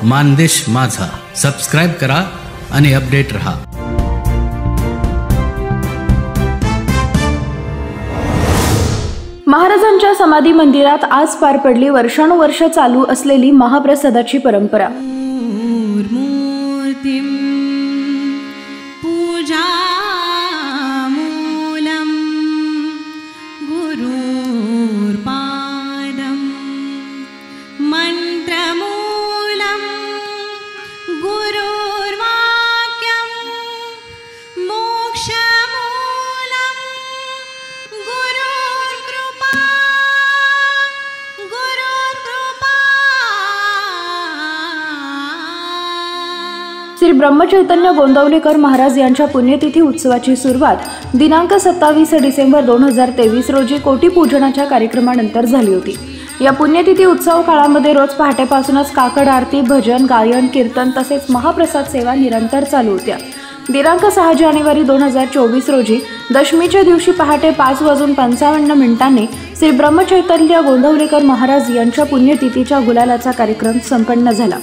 मानदेश माझा सबस्क्राईब करा आणि अपडेट रहा. महाराजांच्या समाधी मंदिरात आज पार पडली वर्षानुवर्ष चालू असलेली महाप्रसादाची परंपरा. श्री ब्रह्मचैतन्य गोंदवलेकर महाराज यांच्या पुण्यतिथी उत्सवाची सुरुवात दिनांक 27 डिसेंबर 2023 रोजी कोटी पूजनाच्या कार्यक्रमानंतर झाली होती. या पुण्यतिथी उत्सव काळामध्ये रोज पहाटेपासूनच काकड आरती, भजन, गायन, कीर्तन तसेच महाप्रसाद सेवा निरंतर चालू होत्या. दिनांक 6 जानेवारी 2024 रोजी दशमीच्या दिवशी पहाटे 5:55 श्री ब्रह्मचैतन्य गोंदवलेकर महाराज यांच्या पुण्यतिथीच्या गुलालाचा कार्यक्रम संपन्न झाला.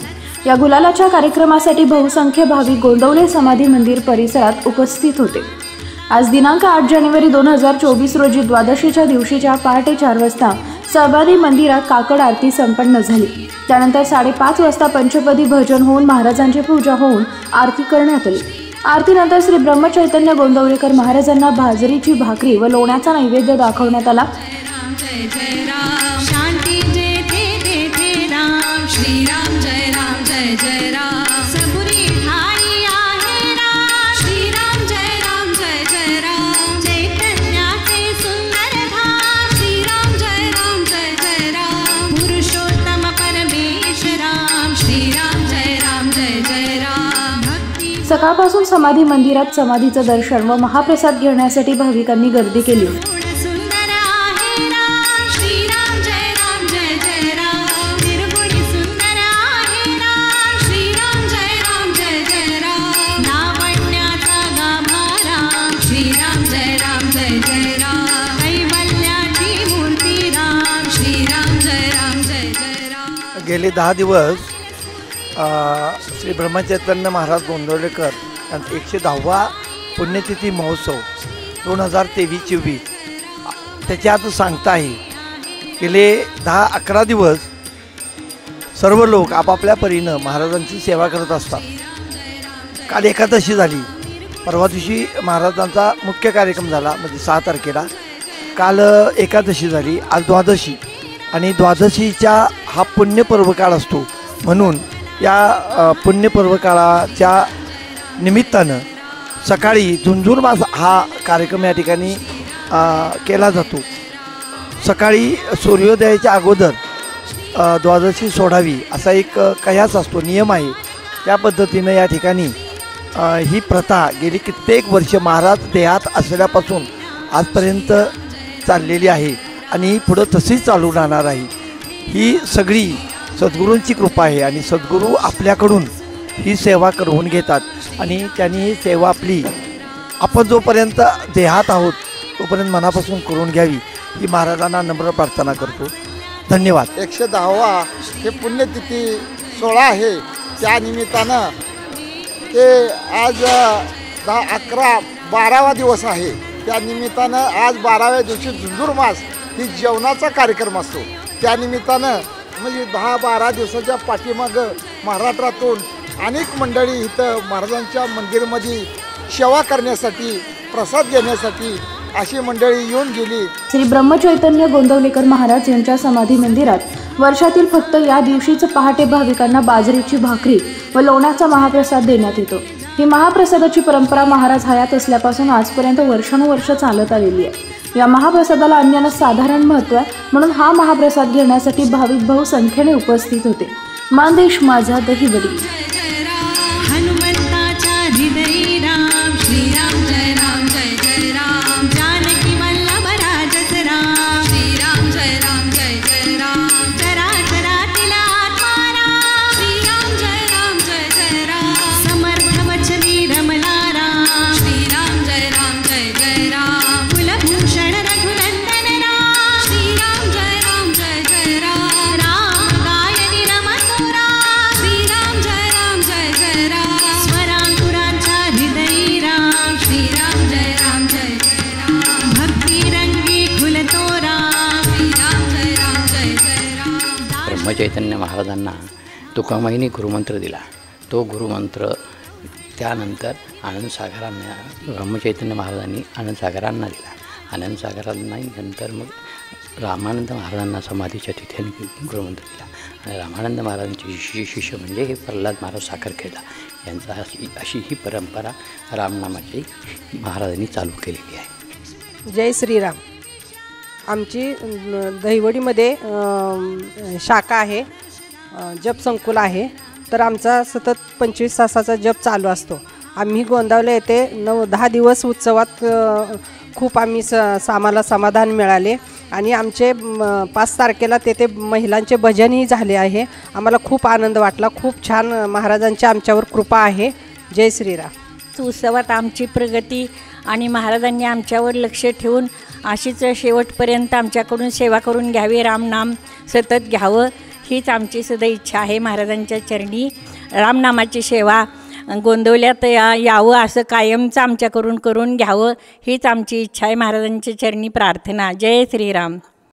या गुलालाच्या कार्यक्रमासाठी बहुसंख्य भाविक गोंदवले समाधी मंदिर परिसरात उपस्थित होते. आज दिनांक 8 जानेवारी 2024 रोजी द्वादशीच्या दिवशीच्या पहाटे 4 वाजता समाधी मंदिरात काकड आरती संपन्न झाली. त्यानंतर 5:30 वाजता पंचपदी भजन होऊन महाराजांची पूजा होऊन आरती करण्यात आली. आरतीनंतर श्री ब्रह्मचैतन्य गोंदवलेकर महाराजांना बाजरीची भाकरी व लोण्याचा नैवेद्य दाखवण्यात आला. सकाळपासून समाधी मंदिरात समाधीचं दर्शन व महाप्रसाद घेण्यासाठी भाविकांनी गर्दी केली. गेले 10 दिवस श्री ब्रह्मचैतन्य महाराज गोंदवलेकर यांचा 110वा पुण्यतिथी महोत्सव 2023-24 त्याच्यात सांगता आहे. गेले 10-11 दिवस सर्व लोक आपापल्या परीनं महाराजांची सेवा करत असतात. काल एकादशी झाली, परवा दिवशी महाराजांचा मुख्य कार्यक्रम झाला म्हणजे 6 तारखेला. काल एकादशी झाली, आज द्वादशी आणि द्वादशीच्या हा पुण्यपर्व काळ असतो. म्हणून या पुण्यपर्व काळाच्या निमित्तानं सकाळी झुंझुरमास हा कार्यक्रम या ठिकाणी केला जातो. सकाळी सूर्योदयाच्या अगोदर द्वादशी सोडावी असा एक कयास असतो, नियम आहे. त्या पद्धतीनं या ठिकाणी ही प्रथा गेली कित्येक वर्ष महाराज देहात असल्यापासून आजपर्यंत चाललेली आहे आणि पुढं तशीच चालू राहणार आहे. ही सगळी सद्गुरूंची कृपा आहे आणि सद्गुरू आपल्याकडून ही सेवा करवून घेतात आणि त्यांनी ही सेवा आपली आपण जोपर्यंत देहात आहोत तोपर्यंत मनापासून करून घ्यावी ही महाराजांना नम्र प्रार्थना करतो. धन्यवाद. 110वा हे पुण्यतिथी 16 आहे. त्या निमित्तानं ते आज 10, 11, 12वा दिवस आहे. त्या निमित्तानं आज 12व्या दिवशी झुंझुरमास ही जेवणाचा कार्यक्रम असतो. त्या निमित्तानं म्हणजे 10-12 दिवसाच्या पाठीमागं महाराष्ट्रातून अनेक मंडळी इथं महाराजांच्या मंदिरमध्ये सेवा करण्यासाठी, प्रसाद घेण्यासाठी अशी मंडळी येऊन गेली. श्री ब्रह्मचैतन्य गोंदवलेकर महाराज यांच्या समाधी मंदिरात वर्षातील फक्त या दिवशीच पहाटे भाविकांना बाजरीची भाकरी व लोण्याचा महाप्रसाद देण्यात येतो. ही महाप्रसादाची परंपरा महाराज हयात असल्यापासून आजपर्यंत वर्षानुवर्ष चालत आलेली आहे. या महाप्रसादाला अन्यानं साधारण महत्त्व आहे, म्हणून हा महाप्रसाद घेण्यासाठी भाविक बहुसंख्येने उपस्थित होते. मानदेश माझा दहिवडी. ब्रह्मचैतन्य महाराजांना तुकामाईने गुरुमंत्र दिला. तो गुरुमंत्र त्यानंतर आनंदसागरांना ब्रह्मचैतन्य महाराजांनी आनंदसागरांना दिला. आनंदसागरांना नंतर मग रामानंद महाराजांना समाधीच्या तिथे गुरुमंत्र दिला. आणि रामानंद महाराजांचे शिष्य म्हणजे हे प्रल्हाद महाराज साखरखेडा यांचा अशी ही परंपरा रामनामाची महाराजांनी चालू केलेली आहे. जय श्रीराम. आमची दहिवडीमध्ये शाखा आहे, जप संकुल आहे. तर आमचा सतत 25 तासाचा जप चालू असतो. आम्ही गोंदावले येथे 9-10 दिवस उत्सवात खूप आम्हाला समाधान मिळाले. आणि आमचे 5 तारखेला तेथे महिलांचे भजनही झाले आहे. आम्हाला खूप आनंद वाटला. खूप छान महाराजांची आमच्यावर कृपा आहे. जय श्रीराम. उत्सवात आमची प्रगती आणि महाराजांनी आमच्यावर लक्ष ठेवून अशीच शेवटपर्यंत आमच्याकडून सेवा करून घ्यावी, रामनाम सतत घ्यावं हीच आमची सुद्धा इच्छा आहे. महाराजांच्या चरणी रामनामाची सेवा गोंदवल्यात यावं असं कायमचं आमच्याकडून करून घ्यावं हीच आमची इच्छा आहे. महाराजांच्या चरणी प्रार्थना. जय श्रीराम.